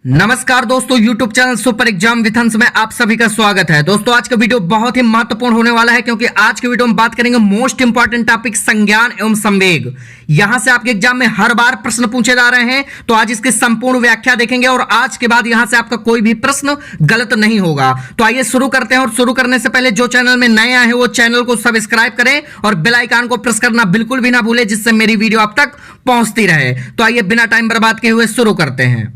नमस्कार दोस्तों, YouTube channel super exam with हंस में आप सभी का स्वागत है। दोस्तों आज का वीडियो बहुत ही महत्वपूर्ण होने वाला है क्योंकि आज के वीडियो में बात करेंगे मोस्ट इंपॉर्टेंट टॉपिक संज्ञान एवं संवेग। यहां से आपके एग्जाम में हर बार प्रश्न पूछे जा रहे हैं, तो आज इसकी संपूर्ण व्याख्या देखेंगे और आज के बाद यहां से आपका कोई भी प्रश्न गलत नहीं होगा। तो आइए शुरू करते हैं। और शुरू करने से पहले जो चैनल में नए आए हैं वो चैनल को सब्सक्राइब करें और बेल आइकन को प्रेस करना बिल्कुल भी ना भूलें, जिससे मेरी वीडियो आप तक पहुंचती रहे। तो आइए बिना टाइम बर्बाद किए हुए शुरू करते हैं।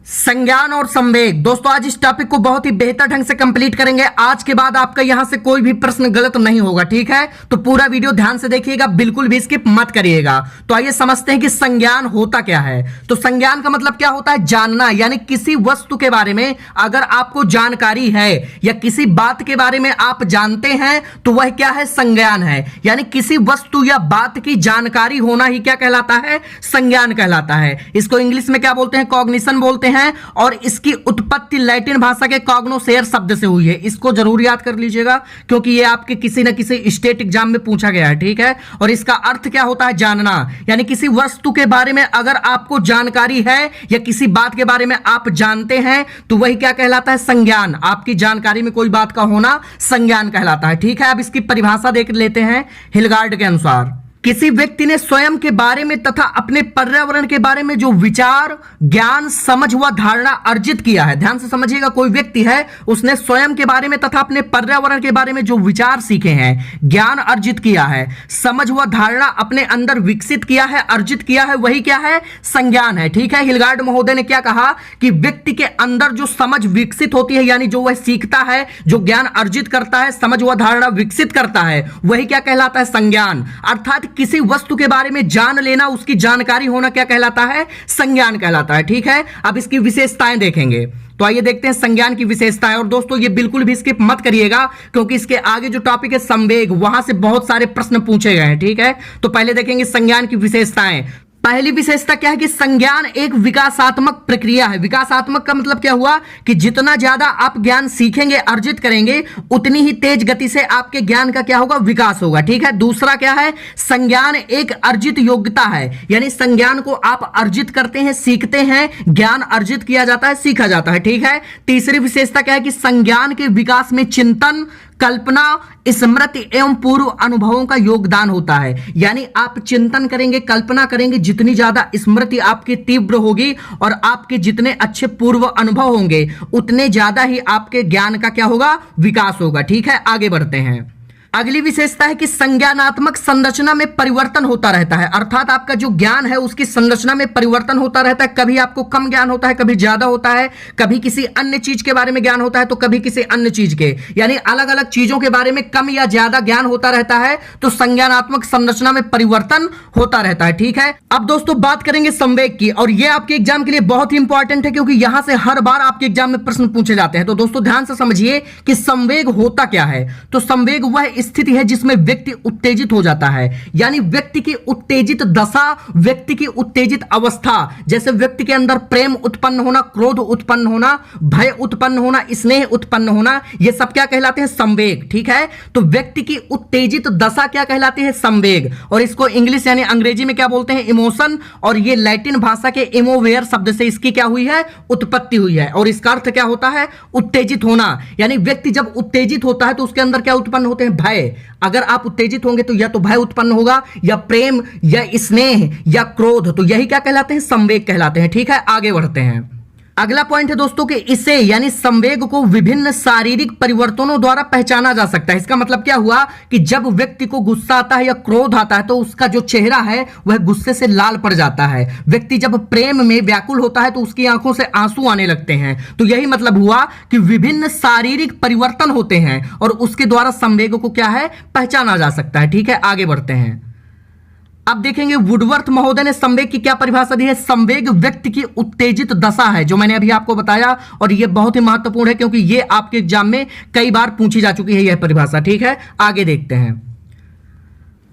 संज्ञान और संवेग। दोस्तों आज इस टॉपिक को बहुत ही बेहतर ढंग से कंप्लीट करेंगे। आज के बाद आपका यहां से कोई भी प्रश्न गलत नहीं होगा, ठीक है? तो पूरा वीडियो ध्यान से देखिएगा, बिल्कुल भी स्किप मत करिएगा। तो आइए समझते हैं कि संज्ञान होता क्या है। तो संज्ञान का मतलब क्या होता है? जानना, यानी किसी वस्तु के बारे में अगर आपको जानकारी है या किसी बात के बारे में आप जानते हैं तो वह क्या है? संज्ञान है। यानी किसी वस्तु या बात की जानकारी होना ही क्या कहलाता है? संज्ञान कहलाता है। इसको इंग्लिश में क्या बोलते हैं? कॉग्निशन बोलते हैं। और इसकी उत्पत्ति लैटिन भाषा के कॉग्नोसेर शब्द से हुई है। इसको जरूर याद कर लीजिएगा क्योंकि ये आपके किसी न किसी स्टेट एग्जाम में पूछा गया है, ठीक है? और इसका अर्थ क्या होता है? जानना। यानी किसी वस्तु के बारे में अगर आपको जानकारी है या किसी बात के बारे में आप जानते हैं तो वही क्या कहलाता है? संज्ञान। आपकी जानकारी में कोई बात का होना संज्ञान कहलाता है, ठीक है? अब इसकी परिभाषा देख लेते हैं हिलगार्ड के अनुसार। किसी व्यक्ति ने स्वयं के बारे में तथा अपने पर्यावरण के बारे में जो विचार, ज्ञान, समझ व धारणा अर्जित किया है। ध्यान से समझिएगा, कोई व्यक्ति है उसने स्वयं के बारे में तथा अपने पर्यावरण के बारे में जो विचार सीखे हैं, ज्ञान अर्जित किया है, समझ व धारणा अपने अंदर विकसित किया है, अर्जित किया है, वही क्या है? संज्ञान है, ठीक है? हिलगार्ड महोदय ने क्या कहा कि व्यक्ति के अंदर जो समझ विकसित होती है, यानी जो वह सीखता है, जो ज्ञान अर्जित करता है, समझ व धारणा विकसित करता है, वही क्या कहलाता है? संज्ञान। अर्थात किसी वस्तु के बारे में जान लेना, उसकी जानकारी होना क्या कहलाता है? संज्ञान कहलाता है, ठीक है? अब इसकी विशेषताएं देखेंगे। तो आइए देखते हैं संज्ञान की विशेषताएं। और दोस्तों ये बिल्कुल भी स्किप मत करिएगा क्योंकि इसके आगे जो टॉपिक है संवेग, वहां से बहुत सारे प्रश्न पूछे गए हैं, ठीक है? तो पहले देखेंगे संज्ञान की विशेषताएं। पहली विशेषता क्या है कि संज्ञान एक विकासात्मक प्रक्रिया है। विकासात्मक का मतलब क्या हुआ कि जितना ज्यादा आप ज्ञान सीखेंगे, अर्जित करेंगे, उतनी ही तेज गति से आपके ज्ञान का क्या होगा? विकास होगा, ठीक है? दूसरा क्या है? संज्ञान एक अर्जित योग्यता है। यानी संज्ञान को आप अर्जित करते हैं, सीखते हैं, ज्ञान अर्जित किया जाता है, सीखा जाता है, ठीक है? तीसरी विशेषता क्या है कि संज्ञान के विकास में चिंतन, कल्पना, स्मृति एवं पूर्व अनुभवों का योगदान होता है। यानी आप चिंतन करेंगे, कल्पना करेंगे, जितनी ज्यादा स्मृति आपकी तीव्र होगी और आपके जितने अच्छे पूर्व अनुभव होंगे उतने ज्यादा ही आपके ज्ञान का क्या होगा? विकास होगा, ठीक है? आगे बढ़ते हैं। अगली विशेषता है कि संज्ञानात्मक संरचना में परिवर्तन होता रहता है। अर्थात आपका जो ज्ञान है उसकी संरचना में परिवर्तन होता रहता है। कभी आपको कम ज्ञान होता है, कभी ज्यादा होता है, कभी किसी अन्य चीज के बारे में ज्ञान होता है तो कभी किसी अन्य चीज के, यानी अलग अलग चीजों के बारे में कम या ज्यादा ज्ञान होता रहता है। तो संज्ञानात्मक संरचना में परिवर्तन होता रहता है, ठीक है? अब दोस्तों बात करेंगे संवेग की, और यह आपके एग्जाम के लिए बहुत ही इंपॉर्टेंट है क्योंकि यहां से हर बार आपके एग्जाम में प्रश्न पूछे जाते हैं। तो दोस्तों ध्यान से समझिए कि संवेग होता क्या है। तो संवेग वह स्थिति है जिसमें व्यक्ति उत्तेजित हो जाता है। यानी व्यक्ति की उत्तेजित दशा, व्यक्ति की उत्तेजित अवस्था, जैसे व्यक्ति के अंदर प्रेम उत्पन्न होना, क्रोध उत्पन्न होना, भय उत्पन्न होना, स्नेह उत्पन्न होना, ये सब क्या कहलाते हैं? संवेग, ठीक है? तो व्यक्ति की उत्तेजित दशा क्या कहलाती है? संवेग। और इसको इंग्लिश यानी अंग्रेजी में क्या बोलते हैं? इमोशन। और ये लैटिन भाषा के इमोवेयर शब्द से इसकी क्या हुई है? उत्पत्ति हुई है। और इसका अर्थ क्या होता है? उत्तेजित होना। यानी व्यक्ति जब उत्तेजित होता है तो उसके अंदर क्या उत्पन्न होते हैं? भय। अगर आप उत्तेजित होंगे तो या तो भय उत्पन्न होगा, या प्रेम, या स्नेह, या क्रोध। तो यही क्या कहलाते हैं? संवेग कहलाते हैं, ठीक है? आगे बढ़ते हैं। अगला पॉइंट है दोस्तों कि इसे यानी संवेग को विभिन्न शारीरिक परिवर्तनों द्वारा पहचाना जा सकता है। इसका मतलब क्या हुआ कि जब व्यक्ति को गुस्सा आता है या क्रोध आता है तो उसका जो चेहरा है वह गुस्से से लाल पड़ जाता है। व्यक्ति जब प्रेम में व्याकुल होता है तो उसकी आंखों से आंसू आने लगते हैं। तो यही मतलब हुआ कि विभिन्न शारीरिक परिवर्तन होते हैं और उसके द्वारा संवेग को क्या है? पहचाना जा सकता है, ठीक है? आगे बढ़ते हैं। अब देखेंगे वुडवर्थ महोदय ने संवेग की क्या परिभाषा दी है। संवेग व्यक्ति की उत्तेजित दशा है, जो मैंने अभी आपको बताया, और यह बहुत ही महत्वपूर्ण है क्योंकि यह आपके एग्जाम में कई बार पूछी जा चुकी है यह परिभाषा, ठीक है? आगे देखते हैं।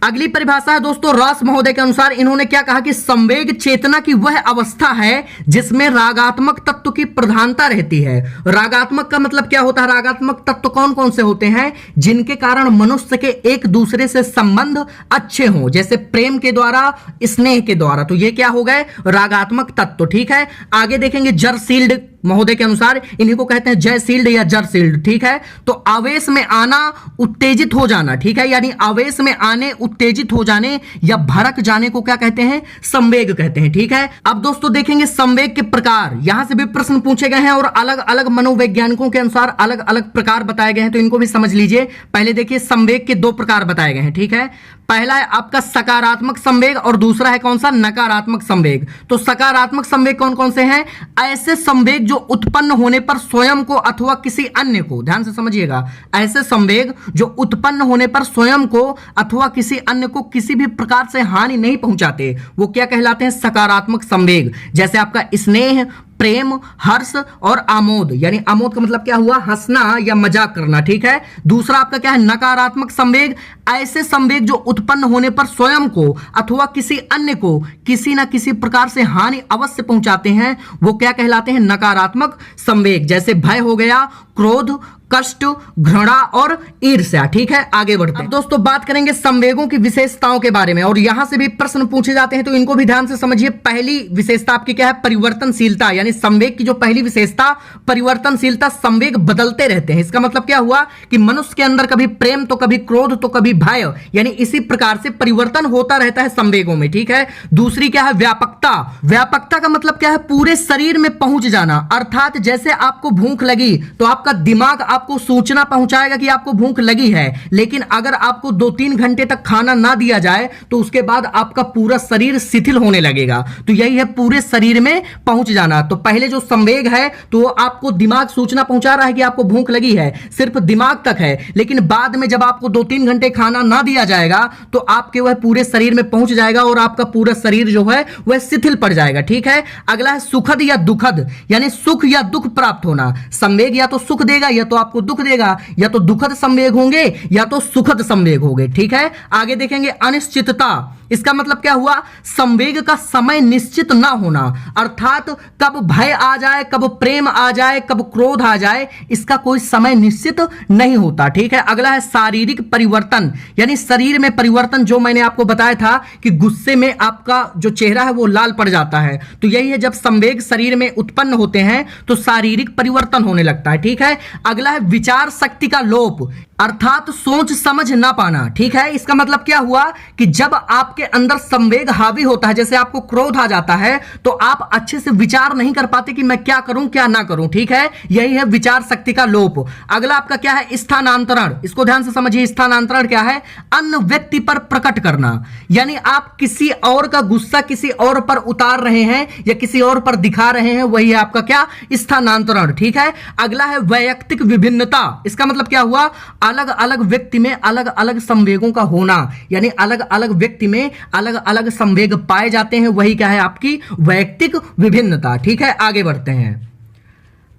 अगली परिभाषा है दोस्तों रॉस महोदय के अनुसार, इन्होंने क्या कहा कि संवेग चेतना की वह अवस्था है जिसमें रागात्मक तत्व की प्रधानता रहती है। रागात्मक का मतलब क्या होता है? रागात्मक तत्व कौन कौन से होते हैं? जिनके कारण मनुष्य के एक दूसरे से संबंध अच्छे हों, जैसे प्रेम के द्वारा, स्नेह के द्वारा, तो ये क्या हो गए? रागात्मक तत्व। ठीक है, आगे देखेंगे जरसील्ड महोदय के अनुसार, इन्हीं को कहते हैं जयशील्ड या जरशील्ड। ठीक है, तो आवेश में आना, उत्तेजित हो जाना। ठीक है, यानी आवेश में आने, उत्तेजित हो जाने या भड़क जाने को क्या कहते हैं? संवेग कहते हैं। ठीक है, अब दोस्तों देखेंगे संवेग के प्रकार, यहां से भी प्रश्न पूछे गए हैं और अलग अलग मनोवैज्ञानिकों के अनुसार अलग अलग प्रकार बताए गए हैं, तो इनको भी समझ लीजिए। पहले देखिए संवेग के दो प्रकार बताए गए हैं। ठीक है, पहला है आपका सकारात्मक संवेग और दूसरा है कौन सा? नकारात्मक संवेग। तो सकारात्मक संवेग कौन कौन से हैं? ऐसे संवेग जो उत्पन्न होने पर स्वयं को अथवा किसी अन्य को, ध्यान से समझिएगा, ऐसे संवेग जो उत्पन्न होने पर स्वयं को अथवा किसी अन्य को किसी भी प्रकार से हानि नहीं पहुंचाते, वो क्या कहलाते हैं? सकारात्मक संवेग। जैसे आपका स्नेह, प्रेम, हर्ष और आमोद, यानी आमोद का मतलब क्या हुआ? हंसना या मजाक करना। ठीक है, दूसरा आपका क्या है? नकारात्मक संवेग। ऐसे संवेग जो उत्पन्न होने पर स्वयं को अथवा किसी अन्य को किसी ना किसी प्रकार से हानि अवश्य पहुंचाते हैं, वो क्या कहलाते हैं? नकारात्मक संवेग। जैसे भय हो गया, क्रोध, कष्ट, घृणा और ईर्ष्या। ठीक है, आगे बढ़ते हैं। दोस्तों बात करेंगे संवेगों की विशेषताओं के बारे में, और यहां से भी प्रश्न पूछे जाते हैं, तो इनको भी ध्यान से समझिए। पहली विशेषता आपकी क्या है? परिवर्तनशीलता, यानी संवेग की जो पहली विशेषता परिवर्तनशीलता, संवेग बदलते रहते हैं। इसका मतलब क्या हुआ कि मनुष्य के अंदर कभी प्रेम तो कभी क्रोध तो कभी भय, यानी इसी प्रकार से परिवर्तन होता रहता है संवेगों में। ठीक है, दूसरी क्या है? व्यापकता। व्यापकता का मतलब क्या है? पूरे शरीर में पहुंच जाना, अर्थात जैसे आपको भूख लगी तो आपका दिमाग आपको सूचना पहुंचाएगा कि आपको भूख लगी है, लेकिन अगर आपको 2-3 घंटे तक खाना ना दिया जाए तो उसके बाद आपका पूरा शरीर शिथिल होने लगेगा। तो यही है पूरे शरीर में पहुंच जाना। तो पहले जो संवेग है तो वो आपको दिमाग सूचना पहुंचा रहा है कि आपको भूख लगी है, सिर्फ दिमाग तक है, लेकिन बाद में जब आपको 2-3 घंटे खाना ना दिया जाएगा तो आपके वह पूरे शरीर में पहुंच जाएगा और आपका पूरा शरीर जो है वह शिथिल पड़ जाएगा। ठीक है, अगला है सुखद या दुखद, यानी सुख या दुख प्राप्त होना। संवेग या तो सुख देगा या तो आपको दुख देगा, या तो दुखद संवेग होंगे या तो सुखद संवेग होंगे। ठीक है, आगे देखेंगे अनिश्चितता। इसका मतलब क्या हुआ? संवेग का समय निश्चित ना होना, अर्थात कब भय आ जाए, कब प्रेम आ जाए, कब क्रोध आ जाए, इसका कोई समय निश्चित नहीं होता। ठीक है, अगला है शारीरिक परिवर्तन, यानी शरीर में परिवर्तन, जो मैंने आपको बताया था कि गुस्से में आपका जो चेहरा है वो लाल पड़ जाता है, तो यही है जब संवेग शरीर में उत्पन्न होते हैं तो शारीरिक परिवर्तन होने लगता है। ठीक है, अगला है विचार शक्ति का लोप, अर्थात सोच समझ ना पाना। ठीक है, इसका मतलब क्या हुआ कि जब आपके अंदर संवेग हावी होता है, जैसे आपको क्रोध आ जाता है, तो आप अच्छे से विचार नहीं कर पाते कि मैं क्या करूं क्या ना करूं। ठीक है, यही है विचार शक्ति का लोप। अगला आपका क्या है? स्थानांतरण। इसको ध्यान से समझिए, स्थानांतरण क्या है? अन्य व्यक्ति पर प्रकट करना, यानी आप किसी और का गुस्सा किसी और पर उतार रहे हैं या किसी और पर दिखा रहे हैं, वही है आपका क्या? स्थानांतरण। ठीक है, अगला है वैयक्तिक विभिन्नता। इसका मतलब क्या हुआ? अलग अलग व्यक्ति में अलग अलग संवेगों का होना, यानी अलग अलग व्यक्ति में अलग अलग संवेग पाए जाते हैं, वही क्या है? आपकी वैयक्तिक विभिन्नता। ठीक है, आगे बढ़ते हैं।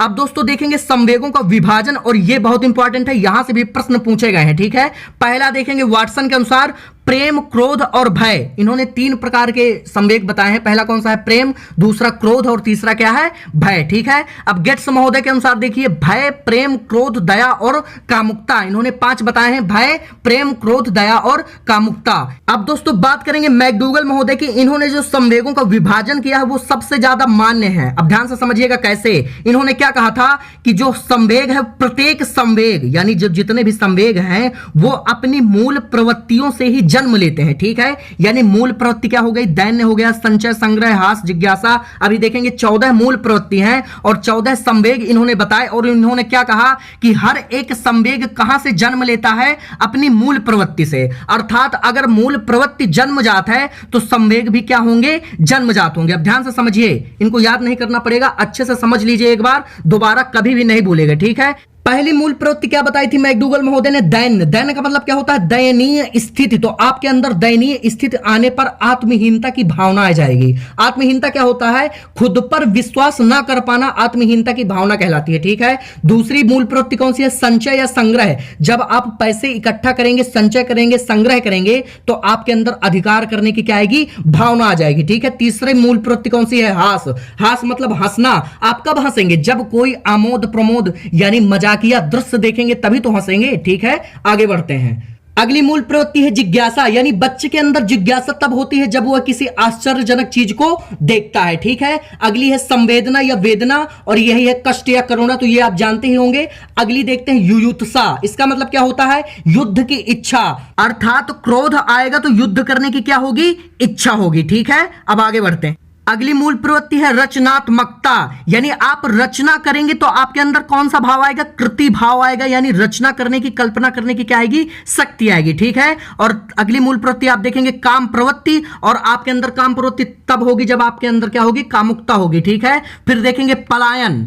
अब दोस्तों देखेंगे संवेगों का विभाजन, और यह बहुत इंपॉर्टेंट है, यहां से भी प्रश्न पूछे गए हैं। ठीक है, पहला देखेंगे वाटसन के अनुसार प्रेम, क्रोध और भय, इन्होंने 3 प्रकार के संवेग बताए हैं। पहला कौन सा है? प्रेम, दूसरा क्रोध और तीसरा क्या है? भय। ठीक है, अब गेट्स महोदय के अनुसार देखिए भय, प्रेम, क्रोध, दया और कामुकता, इन्होंने 5 बताए हैं, भय, प्रेम, क्रोध, दया और कामुकता। अब दोस्तों बात करेंगे मैकडूगल महोदय की, इन्होंने जो संवेगों का विभाजन किया है वो सबसे ज्यादा मान्य है। अब ध्यान से समझिएगा कैसे। इन्होंने क्या कहा था कि जो संवेग है, प्रत्येक संवेग, यानी जो जितने भी संवेग हैं वो अपनी मूल प्रवृत्तियों से ही जन्म लेते हैं। ठीक है, यानी मूल प्रवृत्ति क्या हो गई? दैन्य हो गया, संचय, संग्रह, हास, जिज्ञासा। अभी देखेंगे 14 मूल प्रवृत्ति हैं और 14 संवेग इन्होंने बताए, और इन्होंने क्या कहा कि हर एक संवेग कहां से जन्म लेता है? अपनी मूल प्रवृत्ति से, अर्थात अगर मूल प्रवृत्ति जन्मजात है तो संवेग भी क्या होंगे? जन्मजात होंगे। अब ध्यान से समझिए, इनको याद नहीं करना पड़ेगा, अच्छे से समझ लीजिए एक बार, दोबारा कभी भी नहीं भूलेगा। ठीक है, पहली मूल प्रवृत्ति क्या बताई थी मैकडूगल महोदय ने? दैन्य। दैन्य का मतलब क्या होता है? दयनीय स्थिति। तो आपके अंदर दयनीय स्थिति आने पर आत्महीनता की भावना आ जाएगी। आत्महीनता क्या होता है? खुद पर विश्वास ना कर पाना आत्महीनता की भावना कहलाती है। ठीक है। दूसरी मूल प्रवृत्ति कौन सी है? संचय या संग्रह। जब आप पैसे इकट्ठा करेंगे, संचय करेंगे, संग्रह करेंगे तो आपके अंदर अधिकार करने की क्या आएगी? भावना आ जाएगी। ठीक है। तीसरी मूल प्रवृत्ति कौन सी है? हास। हास मतलब हंसना। आप कब हंसेंगे? जब कोई आमोद प्रमोद यानी मजाकिया दृश्य देखेंगे तभी तो हंसेंगे। ठीक है। आगे बढ़ते हैं। अगली मूल प्रवृत्ति है जिज्ञासा, यानी बच्चे के अंदर जिज्ञासा तब होती है जब वह किसी आश्चर्यजनक चीज को देखता है। ठीक है। अगली है संवेदना या वेदना, और यही है कष्ट या करुणा, तो ये आप जानते ही होंगे। अगली देखते हैं युयुत्सा। इसका मतलब क्या होता है? युद्ध की इच्छा, अर्थात क्रोध आएगा तो युद्ध करने की क्या होगी? इच्छा होगी। ठीक है। अब आगे बढ़ते हैं। अगली मूल प्रवृत्ति है रचनात्मकता, यानी आप रचना करेंगे तो आपके अंदर कौन सा भाव आएगा? कृति भाव आएगा, यानी रचना करने की, कल्पना करने की क्या आएगी? शक्ति आएगी। ठीक है। और अगली मूल प्रवृत्ति आप देखेंगे काम प्रवृत्ति, और आपके अंदर काम प्रवृत्ति तब होगी जब आपके अंदर क्या होगी? कामुकता होगी। ठीक है। फिर देखेंगे पलायन।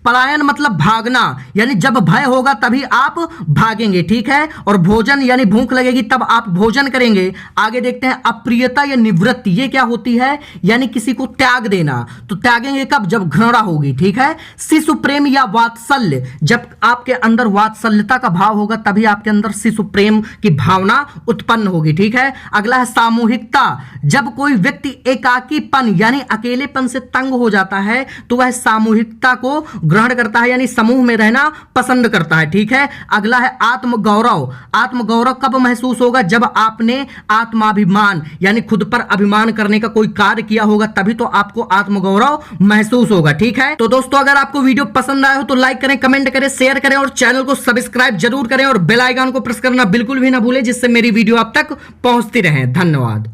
पलायन मतलब भागना, यानी जब भय होगा तभी आप भागेंगे। ठीक है। और भोजन यानी भूख लगेगी तब आप भोजन करेंगे। आगे देखते हैं अप्रियता या निवृत्ति। ये क्या होती है? यानी किसी को त्याग देना। तो त्यागेंगे कब? जब घृणा होगी। ठीक है। शिशु प्रेम या वात्सल्य, जब आपके अंदर वात्सल्यता का भाव होगा तभी आपके अंदर शिशु प्रेम की भावना उत्पन्न होगी। ठीक है। अगला है सामूहिकता। जब कोई व्यक्ति एकाकीपन यानी अकेलेपन से तंग हो जाता है तो वह सामूहिकता को ग्रहण करता है, यानी समूह में रहना पसंद करता है। ठीक है। अगला है आत्मगौरव। आत्मगौरव कब महसूस होगा? जब आपने आत्माभिमान यानी खुद पर अभिमान करने का कोई कार्य किया होगा तभी तो आपको आत्मगौरव महसूस होगा। ठीक है। तो दोस्तों अगर आपको वीडियो पसंद आया हो तो लाइक करें, कमेंट करें, शेयर करें और चैनल को सब्सक्राइब जरूर करें और बेल आइकन को प्रेस करना बिल्कुल भी ना भूलें, जिससे मेरी वीडियो आप तक पहुंचती रहे। धन्यवाद।